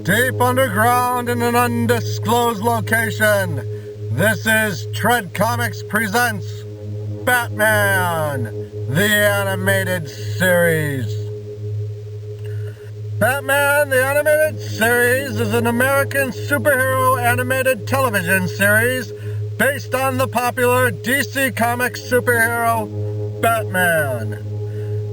Deep underground in an undisclosed location, this is Tread Comics presents Batman, the Animated Series. Batman, the Animated Series is an American superhero animated television series based on the popular DC Comics superhero Batman.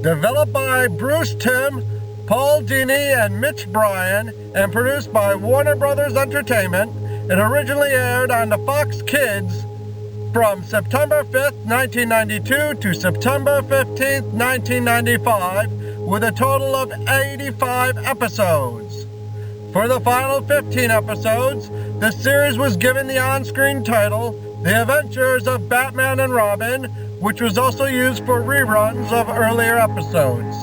Developed by Bruce Timm, Paul Dini, and Mitch Brian, and produced by Warner Brothers Entertainment, it originally aired on the Fox Kids from September 5th, 1992 to September 15th, 1995, with a total of 85 episodes. For the final 15 episodes, the series was given the on-screen title, The Adventures of Batman and Robin, which was also used for reruns of earlier episodes.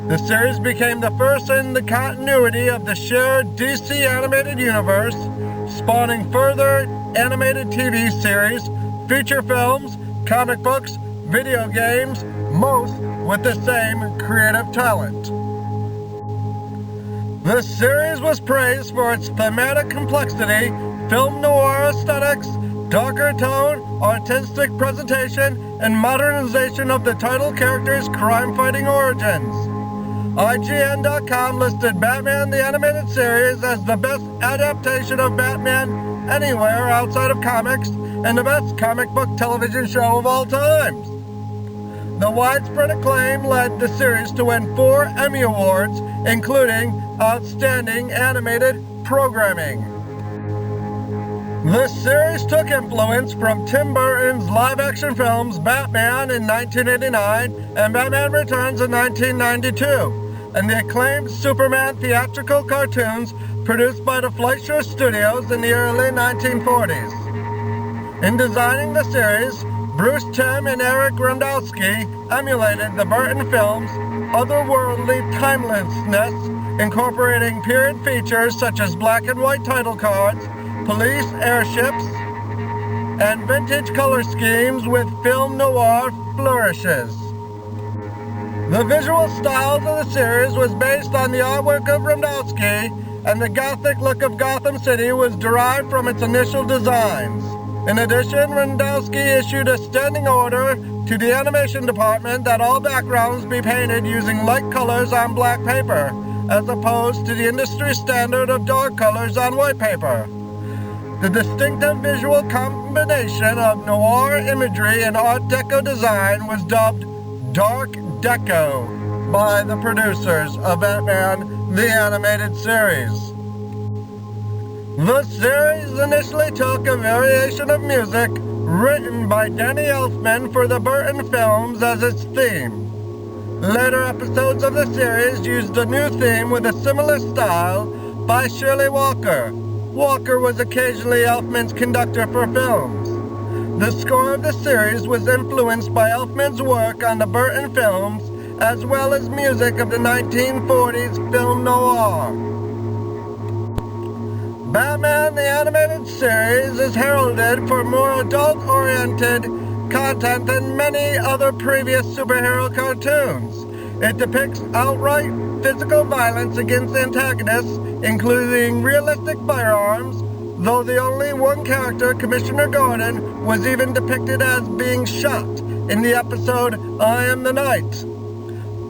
The series became the first in the continuity of the shared DC animated universe, spawning further animated TV series, feature films, comic books, video games, most with the same creative talent. The series was praised for its thematic complexity, film noir aesthetics, darker tone, artistic presentation, and modernization of the title character's crime-fighting origins. IGN.com listed Batman the Animated Series as the best adaptation of Batman anywhere outside of comics and the best comic book television show of all times. The widespread acclaim led the series to win 4 Emmy Awards, including Outstanding Animated Programming. The series took influence from Tim Burton's live-action films Batman in 1989 and Batman Returns in 1992, and the acclaimed Superman theatrical cartoons produced by the Fleischer Studios in the early 1940s. In designing the series, Bruce Timm and Eric Randolski emulated the Burton films' otherworldly timelessness, incorporating period features such as black and white title cards, police airships, and vintage color schemes with film noir flourishes. The visual style of the series was based on the artwork of Randolski, and the gothic look of Gotham City was derived from its initial designs. In addition, Randolski issued a standing order to the animation department that all backgrounds be painted using light colors on black paper, as opposed to the industry standard of dark colors on white paper. The distinctive visual combination of noir imagery and Art Deco design was dubbed Dark Deco by the producers of Batman the Animated Series. The series initially took a variation of music written by Danny Elfman for the Burton films as its theme. Later episodes of the series used a new theme with a similar style by Shirley Walker. Walker was occasionally Elfman's conductor for films. The score of the series was influenced by Elfman's work on the Burton films, as well as music of the 1940s film noir. Batman the Animated Series is heralded for more adult-oriented content than many other previous superhero cartoons. It depicts outright physical violence against antagonists, including realistic firearms, though the only one character, Commissioner Gordon, was even depicted as being shot in the episode I Am the Night.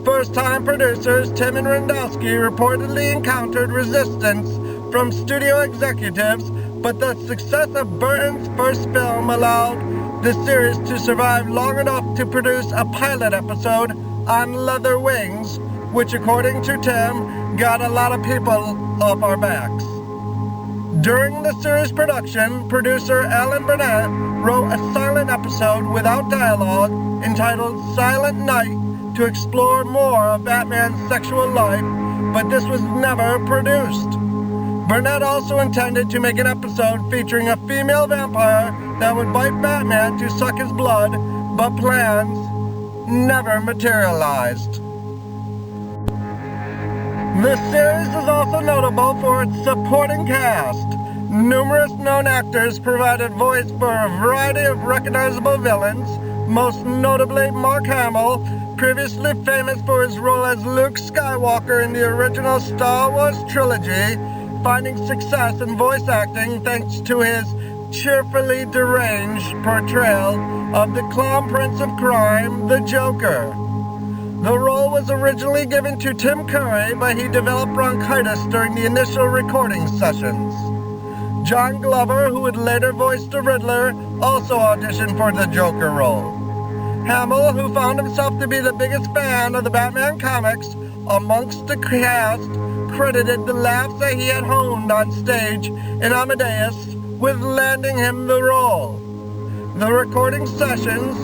First-time producers Tim and Randolski reportedly encountered resistance from studio executives, but the success of Burton's first film allowed the series to survive long enough to produce a pilot episode on Leather Wings, which, according to Tim, got a lot of people off our backs. During the series production, producer Alan Burnett wrote a silent episode without dialogue entitled Silent Night to explore more of Batman's sexual life, but this was never produced. Burnett also intended to make an episode featuring a female vampire that would bite Batman to suck his blood, but plans never materialized. The series is also notable for its supporting cast. Numerous known actors provided voice for a variety of recognizable villains, most notably Mark Hamill, previously famous for his role as Luke Skywalker in the original Star Wars trilogy, finding success in voice acting thanks to his cheerfully deranged portrayal of the clown prince of crime, the Joker. The role was originally given to Tim Curry, but he developed bronchitis during the initial recording sessions. John Glover, who would later voice the Riddler, also auditioned for the Joker role. Hamill, who found himself to be the biggest fan of the Batman comics amongst the cast, credited the laughs that he had honed on stage in Amadeus with landing him the role. The recording sessions,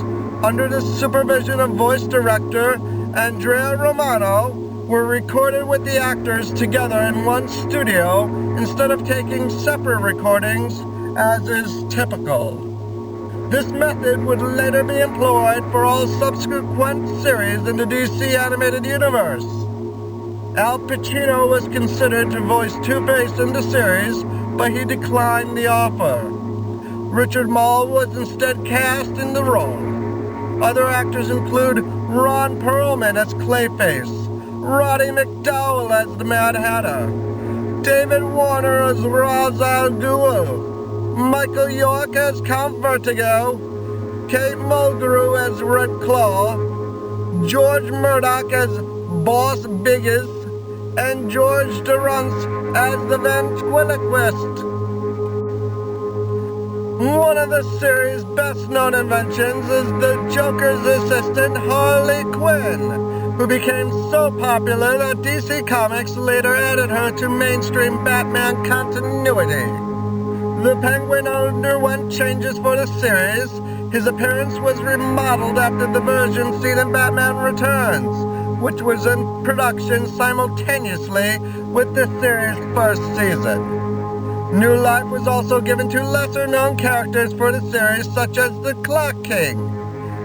under the supervision of voice director Andrea Romano, were recorded with the actors together in one studio instead of taking separate recordings, as is typical. This method would later be employed for all subsequent series in the DC animated universe. Al Pacino was considered to voice Two-Face in the series, but he declined the offer. Richard Mall was instead cast in the role. Other actors include Ron Perlman as Clayface, Roddy McDowall as the Mad Hatter, David Warner as Ra's al Ghul, Michael York as Count Vertigo, Kate Mulgrew as Red Claw, George Murdoch as Boss Biggest, and George Durance as the ventriloquist. One of the series' best-known inventions is the Joker's assistant Harley Quinn, who became so popular that DC Comics later added her to mainstream Batman continuity. The Penguin underwent changes for the series. His appearance was remodeled after the version seen in Batman Returns, which was in production simultaneously with the series' first season. New life was also given to lesser-known characters for the series, such as the Clock King.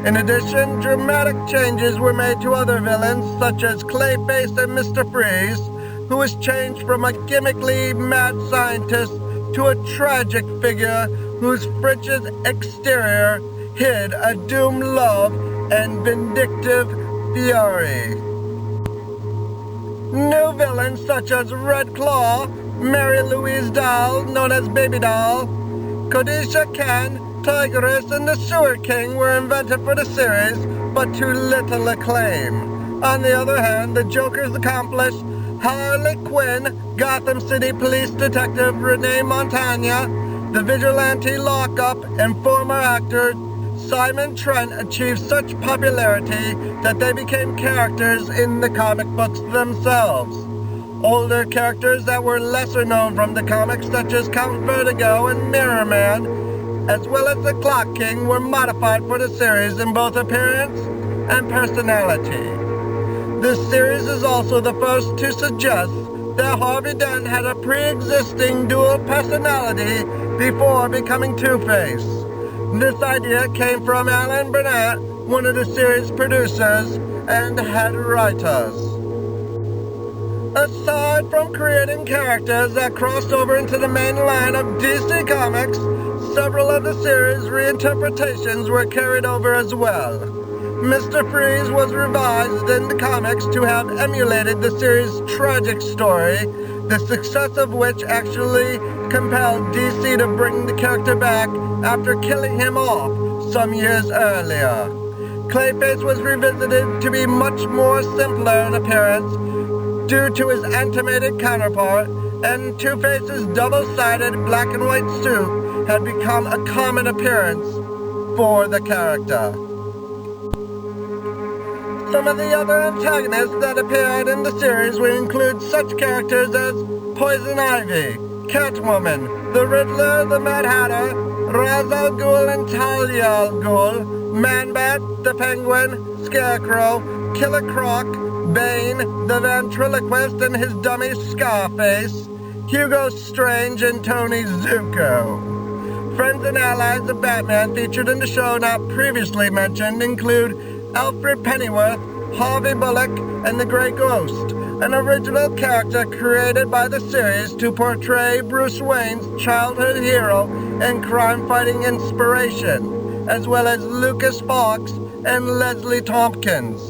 In addition, dramatic changes were made to other villains, such as Clayface and Mr. Freeze, who was changed from a gimmickly mad scientist to a tragic figure whose frigid exterior hid a doomed love and vindictive fury. New villains such as Red Claw, Mary Louise Dahl, known as Baby Doll, Kodisha Ken, Tigress, and the Sewer King were invented for the series, but to little acclaim. On the other hand, the Joker's accomplice, Harley Quinn, Gotham City Police Detective Renee Montagna, the vigilante lockup, and former actor Simon Trent achieved such popularity that they became characters in the comic books themselves. Older characters that were lesser known from the comics, such as Count Vertigo and Mirror Man, as well as the Clock King, were modified for the series in both appearance and personality. This series is also the first to suggest that Harvey Dent had a pre-existing dual personality before becoming Two-Face. This idea came from Alan Burnett, one of the series' producers and head writers. Aside from creating characters that crossed over into the main line of DC Comics, several of the series' reinterpretations were carried over as well. Mr. Freeze was revised in the comics to have emulated the series' tragic story, the success of which actually compelled DC to bring the character back after killing him off some years earlier. Clayface was revisited to be much more simpler in appearance due to his animated counterpart, and Two-Face's double-sided black and white suit had become a common appearance for the character. Some of the other antagonists that appeared in the series would include such characters as Poison Ivy, Catwoman, the Riddler, the Mad Hatter, Ra's al Ghul and Talia al Ghul, Man-Bat, the Penguin, Scarecrow, Killer Croc, Bane, the Ventriloquist and his dummy Scarface, Hugo Strange and Tony Zuko. Friends and allies of Batman featured in the show not previously mentioned include Alfred Pennyworth, Harvey Bullock, and the Grey Ghost, an original character created by the series to portray Bruce Wayne's childhood hero and crime-fighting inspiration, as well as Lucas Fox and Leslie Tompkins.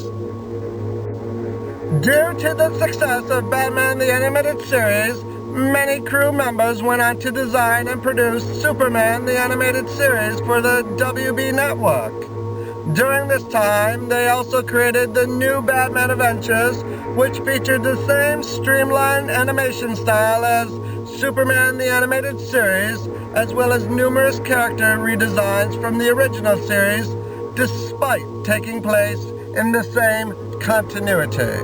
Due to the success of Batman the Animated Series, Many crew members went on to design and produce Superman the Animated Series for the WB network. During this time, they also created the New Batman Adventures, which featured the same streamlined animation style as Superman the Animated Series, as well as numerous character redesigns from the original series, despite taking place in the same continuity.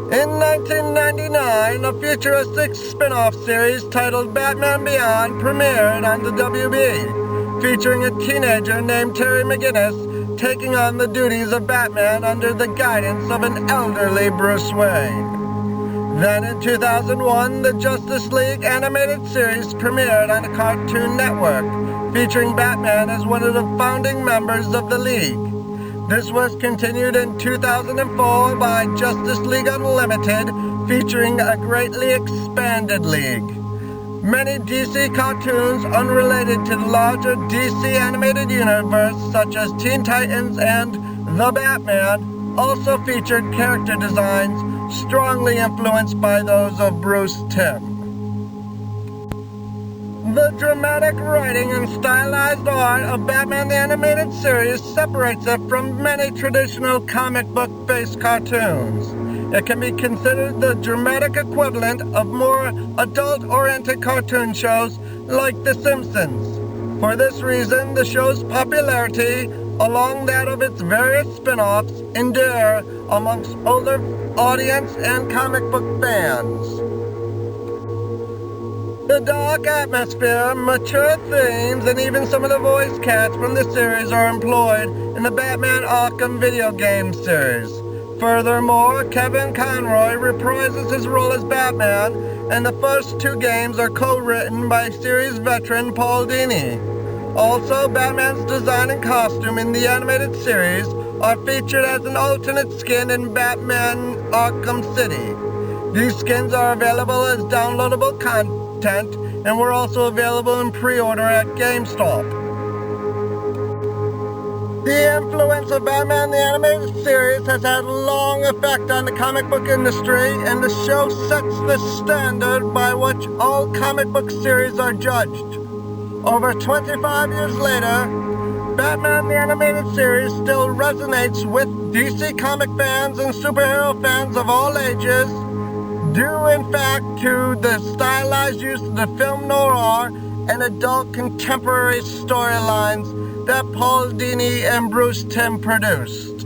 In 1999, a futuristic spin-off series titled Batman Beyond premiered on the WB, featuring a teenager named Terry McGinnis taking on the duties of Batman under the guidance of an elderly Bruce Wayne. Then in 2001, the Justice League animated series premiered on a Cartoon Network, featuring Batman as one of the founding members of the League. This was continued in 2004 by Justice League Unlimited, featuring a greatly expanded League. Many DC cartoons unrelated to the larger DC animated universe, such as Teen Titans and The Batman, also featured character designs strongly influenced by those of Bruce Timm. The dramatic writing and stylized art of Batman the Animated Series separates it from many traditional comic book-based cartoons. It can be considered the dramatic equivalent of more adult-oriented cartoon shows like The Simpsons. For this reason, the show's popularity, along that of its various spin-offs, endure amongst older audience and comic book fans. The dark atmosphere, mature themes, and even some of the voice cats from the series are employed in the Batman Arkham video game series. Furthermore, Kevin Conroy reprises his role as Batman, and the first two games are co-written by series veteran Paul Dini. Also, Batman's design and costume in the animated series are featured as an alternate skin in Batman Arkham City. These skins are available as downloadable content and were also available in pre-order at GameStop. The influence of Batman the Animated Series has had a long effect on the comic book industry, and the show sets the standard by which all comic book series are judged. Over 25 years later, Batman the Animated Series still resonates with DC comic fans and superhero fans of all ages, due in fact to the stylized use of the film noir and adult contemporary storylines that Paul Dini and Bruce Timm produced.